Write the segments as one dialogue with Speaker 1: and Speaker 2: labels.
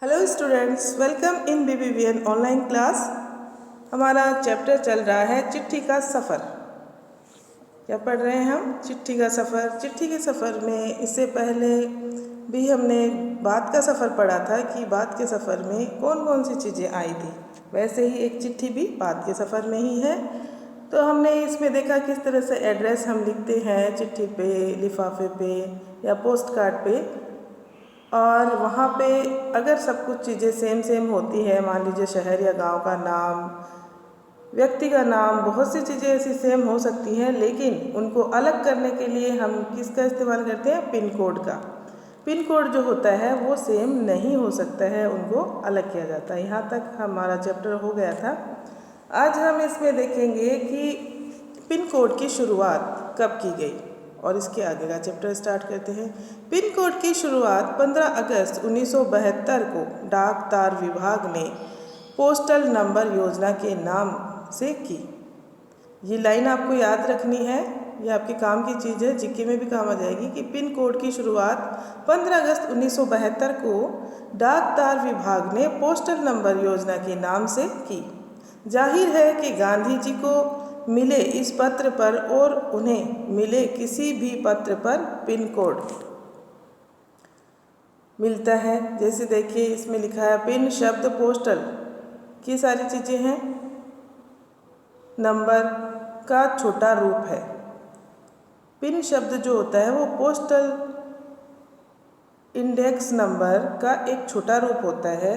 Speaker 1: Hello students, welcome in BBVN online class. हमारा chapter चल रहा है चिट्ठी का सफ़र। क्या पढ़ रहे हैं हम? चिट्ठी का सफ़र। चिट्ठी के सफ़र में इससे पहले भी हमने बात का सफ़र पढ़ा था कि बात के सफ़र में कौन कौन सी चीज़ें आई थी। वैसे ही एक चिट्ठी भी बात के सफ़र में ही है। तो हमने इसमें देखा किस तरह से एड्रेस हम लिखते हैं चिट्ठी पे, लिफाफे पे या पोस्ट कार्ड पे, और वहाँ पे अगर सब कुछ चीज़ें सेम होती है, मान लीजिए शहर या गांव का नाम, व्यक्ति का नाम, बहुत सी चीज़ें ऐसी सेम हो सकती हैं, लेकिन उनको अलग करने के लिए हम किसका इस्तेमाल करते हैं? पिन कोड का। पिन कोड जो होता है वो सेम नहीं हो सकता है, उनको अलग किया जाता है। यहाँ तक हमारा चैप्टर हो गया था। आज हम इसमें देखेंगे कि पिन कोड की शुरुआत कब की गई और इसके आगे का चैप्टर स्टार्ट करते हैं। पिन कोड की शुरुआत 15 अगस्त 1972 को डाक तार विभाग ने पोस्टल नंबर योजना के नाम से की। ये लाइन आपको याद रखनी है, ये आपके काम की चीज़ है, जीके में भी काम आ जाएगी कि पिन कोड की शुरुआत 15 अगस्त 1972 को डाक तार विभाग ने पोस्टल नंबर योजना के नाम से की। जाहिर है कि गांधी जी को मिले इस पत्र पर और उन्हें मिले किसी भी पत्र पर पिन कोड मिलता है। जैसे देखिए इसमें लिखा है पिन शब्द पोस्टल की सारी चीज़ें हैं, नंबर का छोटा रूप है। पिन शब्द जो होता है वो पोस्टल इंडेक्स नंबर का एक छोटा रूप होता है।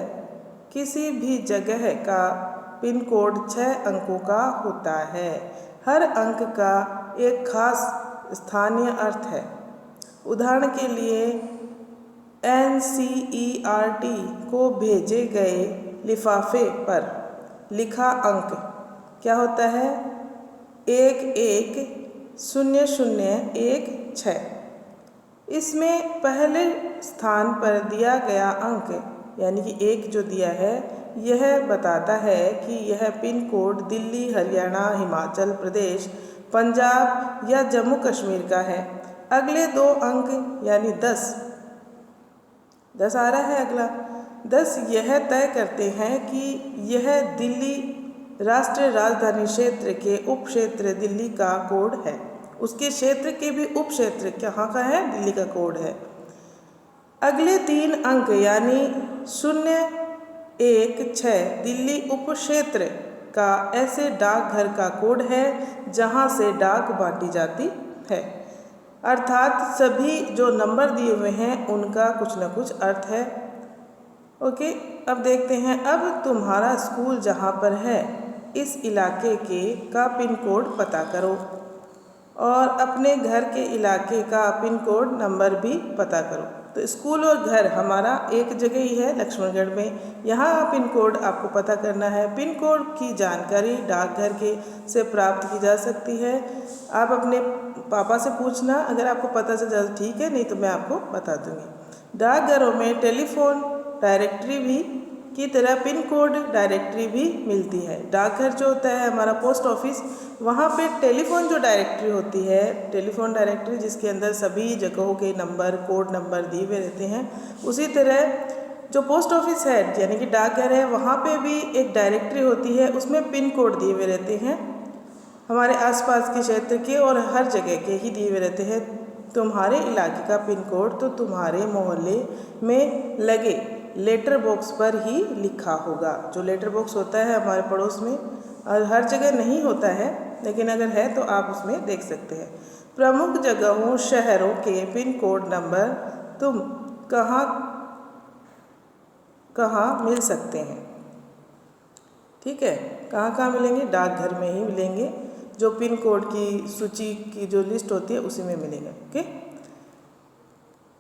Speaker 1: किसी भी जगह का पिन कोड 6 अंकों का होता है। हर अंक का एक खास स्थानीय अर्थ है। उदाहरण के लिए NCERT को भेजे गए लिफाफे पर लिखा अंक क्या होता है? 110016। इसमें पहले स्थान पर दिया गया अंक यानी कि 1 जो दिया है, यह बताता है कि यह पिन कोड दिल्ली, हरियाणा, हिमाचल प्रदेश, पंजाब या जम्मू कश्मीर का है। अगले 2 अंक यानी 10 आ रहा है अगला 10, यह तय करते हैं कि यह दिल्ली राष्ट्रीय राजधानी क्षेत्र के उप क्षेत्र दिल्ली का कोड है। उसके क्षेत्र के भी उप क्षेत्र कहाँ का है? दिल्ली का कोड है। अगले 3 अंक यानी 016 दिल्ली उप क्षेत्र का ऐसे डाकघर का कोड है जहाँ से डाक बांटी जाती है। अर्थात सभी जो नंबर दिए हुए हैं उनका कुछ न कुछ अर्थ है। ओके, अब देखते हैं। अब तुम्हारा स्कूल जहाँ पर है इस इलाके के का पिन कोड पता करो और अपने घर के इलाके का पिन कोड नंबर भी पता करो। तो स्कूल और घर हमारा एक जगह ही है, लक्ष्मणगढ़ में। यहाँ पिन कोड आपको पता करना है। पिन कोड की जानकारी डाकघर के से प्राप्त की जा सकती है। आप अपने पापा से पूछना, अगर आपको पता चल जाए ठीक है, नहीं तो मैं आपको बता दूँगी। डाकघरों में टेलीफोन डायरेक्टरी भी की तरह पिन कोड डायरेक्टरी भी मिलती है। डाकघर जो होता है हमारा पोस्ट ऑफिस, वहाँ पे टेलीफोन जो डायरेक्टरी होती है, टेलीफोन डायरेक्टरी जिसके अंदर सभी जगहों के नंबर, कोड नंबर दिए हुए रहते हैं, उसी तरह जो पोस्ट ऑफिस है यानी कि डाकघर है, वहाँ पे भी एक डायरेक्टरी होती है, उसमें पिन कोड दिए हुए रहते हैं हमारे आसपास के क्षेत्र के और हर जगह के ही दिए हुए रहते हैं। तुम्हारे इलाके का पिन कोड तो तुम्हारे मोहल्ले में लगे लेटर बॉक्स पर ही लिखा होगा। जो लेटर बॉक्स होता है हमारे पड़ोस में, और हर जगह नहीं होता है, लेकिन अगर है तो आप उसमें देख सकते हैं। प्रमुख जगहों, शहरों के पिन कोड नंबर तुम कहाँ कहाँ मिल सकते हैं? ठीक है, कहाँ कहाँ मिलेंगे? डाकघर में ही मिलेंगे। जो पिन कोड की सूची की जो लिस्ट होती है उसी में मिलेंगे। ओके,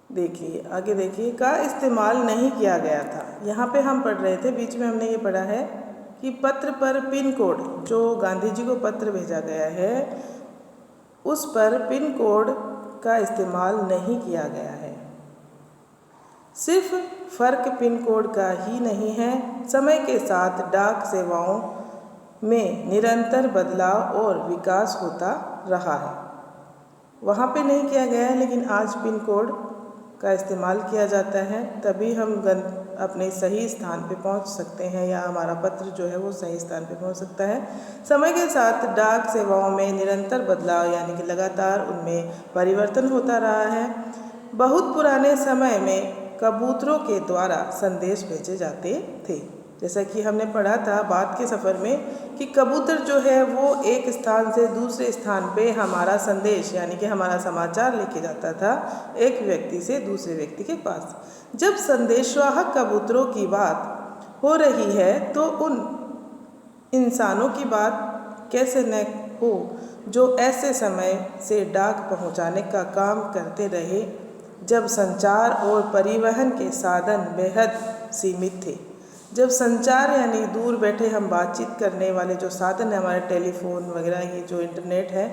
Speaker 1: देखिए आगे देखिए। का इस्तेमाल नहीं किया गया था। यहाँ पे हम पढ़ रहे थे, बीच में हमने ये पढ़ा है कि पत्र पर पिन कोड, जो गांधी जी को पत्र भेजा गया है उस पर पिन कोड का इस्तेमाल नहीं किया गया है। सिर्फ फर्क पिन कोड का ही नहीं है, समय के साथ डाक सेवाओं में निरंतर बदलाव और विकास होता रहा है। वहाँ पे नहीं किया गया है, लेकिन आज पिन कोड का इस्तेमाल किया जाता है, तभी हम अपने सही स्थान पे पहुंच सकते हैं या हमारा पत्र जो है वो सही स्थान पे पहुंच सकता है। समय के साथ डाक सेवाओं में निरंतर बदलाव यानी कि लगातार उनमें परिवर्तन होता रहा है। बहुत पुराने समय में कबूतरों के द्वारा संदेश भेजे जाते थे, जैसा कि हमने पढ़ा था बाद के सफ़र में कि कबूतर जो है वो एक स्थान से दूसरे स्थान पे हमारा संदेश यानी कि हमारा समाचार लेके जाता था एक व्यक्ति से दूसरे व्यक्ति के पास। जब संदेशवाहक कबूतरों की बात हो रही है तो उन इंसानों की बात कैसे न हो जो ऐसे समय से डाक पहुंचाने का काम करते रहे जब संचार और परिवहन के साधन बेहद सीमित थे। जब संचार यानी दूर बैठे हम बातचीत करने वाले जो साधन है हमारे टेलीफोन वगैरह, ये जो इंटरनेट है,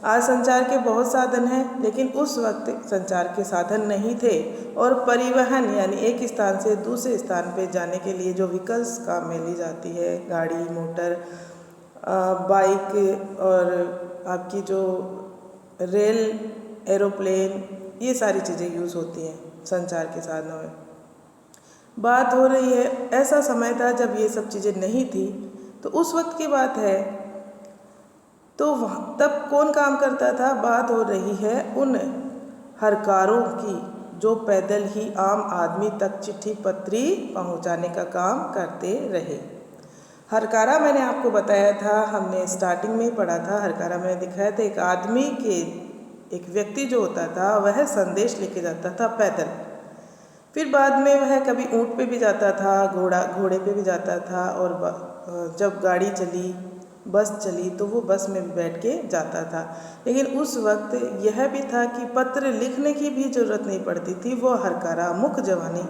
Speaker 1: आज संचार के बहुत साधन हैं, लेकिन उस वक्त संचार के साधन नहीं थे और परिवहन यानी एक स्थान से दूसरे स्थान पे जाने के लिए जो व्हीकल्स काम में ली जाती है, गाड़ी, मोटर, बाइक और आपकी जो रेल, एरोप्लेन, ये सारी चीज़ें यूज़ होती हैं संचार के साधनों में। बात हो रही है ऐसा समय था जब ये सब चीज़ें नहीं थी, तो उस वक्त की बात है। तो तब कौन काम करता था? बात हो रही है उन हरकारों की जो पैदल ही आम आदमी तक चिट्ठी पत्री पहुंचाने का काम करते रहे। हरकारा मैंने आपको बताया था, हमने स्टार्टिंग में ही पढ़ा था। हरकारा मैंने दिखाया था एक आदमी के, एक व्यक्ति जो होता था वह संदेश लेके जाता था पैदल। फिर बाद में वह कभी ऊँट पे भी जाता था, घोड़े पे भी जाता था, और जब गाड़ी चली, बस चली, तो वो बस में भी बैठ के जाता था। लेकिन उस वक्त यह भी था कि पत्र लिखने की भी ज़रूरत नहीं पड़ती थी। वो हरकारा मुख जवानी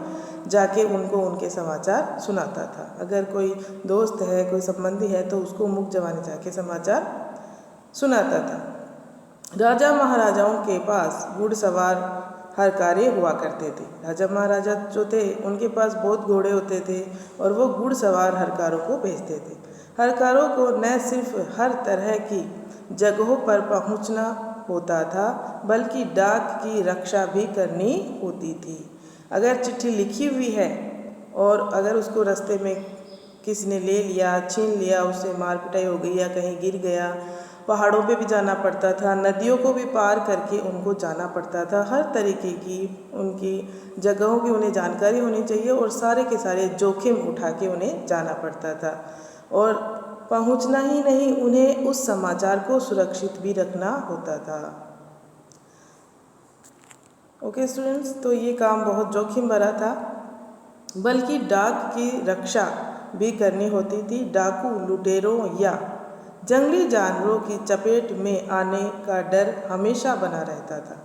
Speaker 1: जाके उनको उनके समाचार सुनाता था। अगर कोई दोस्त है, कोई संबंधी है, तो उसको मुख जवानी जाके समाचार सुनाता था। राजा महाराजाओं के पास घुड़सवार हरकारे हुआ करते थे। राजा महाराजा जो थे उनके पास बहुत घोड़े होते थे और वो घुड़सवार हरकारों को भेजते थे। हरकारों को न सिर्फ हर तरह की जगहों पर पहुंचना होता था, बल्कि डाक की रक्षा भी करनी होती थी। अगर चिट्ठी लिखी हुई है और अगर उसको रास्ते में किसी ने ले लिया, छीन लिया, उससे मार पिटाई हो गई या कहीं गिर गया, पहाड़ों पे भी जाना पड़ता था, नदियों को भी पार करके उनको जाना पड़ता था। हर तरीके की उनकी जगहों की उन्हें जानकारी होनी चाहिए और सारे के सारे जोखिम उठा के उन्हें जाना पड़ता था। और पहुंचना ही नहीं, उन्हें उस समाचार को सुरक्षित भी रखना होता था। ओके स्टूडेंट्स, तो ये काम बहुत जोखिम भरा था, बल्कि डाक की रक्षा भी करनी होती थी। डाकू, लुटेरों या जंगली जानवरों की चपेट में आने का डर हमेशा बना रहता था,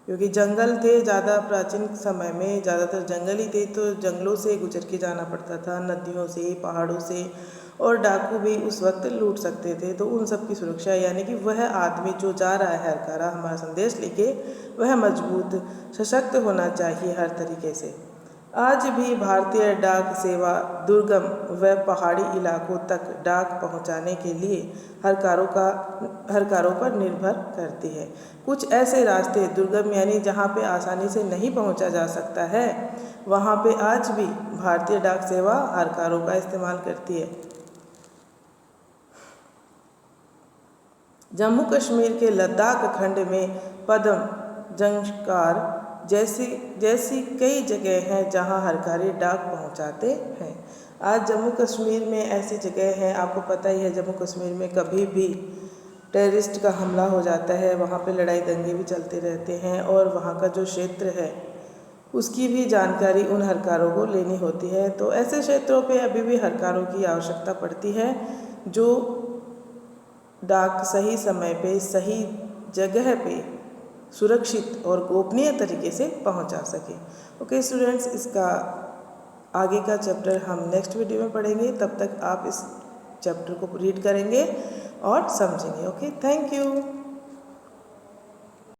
Speaker 1: क्योंकि जंगल थे। ज़्यादा प्राचीन समय में ज़्यादातर जंगल ही थे, तो जंगलों से गुजर के जाना पड़ता था, नदियों से, पहाड़ों से, और डाकू भी उस वक्त लूट सकते थे। तो उन सब की सुरक्षा यानी कि वह आदमी जो जा रहा है हरकारा हमारा संदेश लेके, वह मजबूत, सशक्त होना चाहिए हर तरीके से। आज भी भारतीय डाक सेवा दुर्गम व पहाड़ी इलाकों तक डाक पहुंचाने के लिए हरकारों पर निर्भर करती है। कुछ ऐसे रास्ते दुर्गम यानी जहां पे आसानी से नहीं पहुंचा जा सकता है, वहां पे आज भी भारतीय डाक सेवा हरकारों का इस्तेमाल करती है। जम्मू कश्मीर के लद्दाख खंड में पद्म, जंस्कार जैसी कई जगह हैं जहां हरकारे डाक पहुंचाते हैं। आज जम्मू कश्मीर में ऐसी जगह हैं, आपको पता ही है जम्मू कश्मीर में कभी भी टेररिस्ट का हमला हो जाता है, वहां पे लड़ाई दंगे भी चलते रहते हैं, और वहां का जो क्षेत्र है उसकी भी जानकारी उन हरकारों को लेनी होती है। तो ऐसे क्षेत्रों पे अभी भी हरकारों की आवश्यकता पड़ती है जो डाक सही समय पे, सही जगह पे, सुरक्षित और गोपनीय तरीके से पहुंचा सके। ओके स्टूडेंट्स, इसका आगे का चैप्टर हम नेक्स्ट वीडियो में पढ़ेंगे। तब तक आप इस चैप्टर को रीड करेंगे और समझेंगे। Okay, thank you.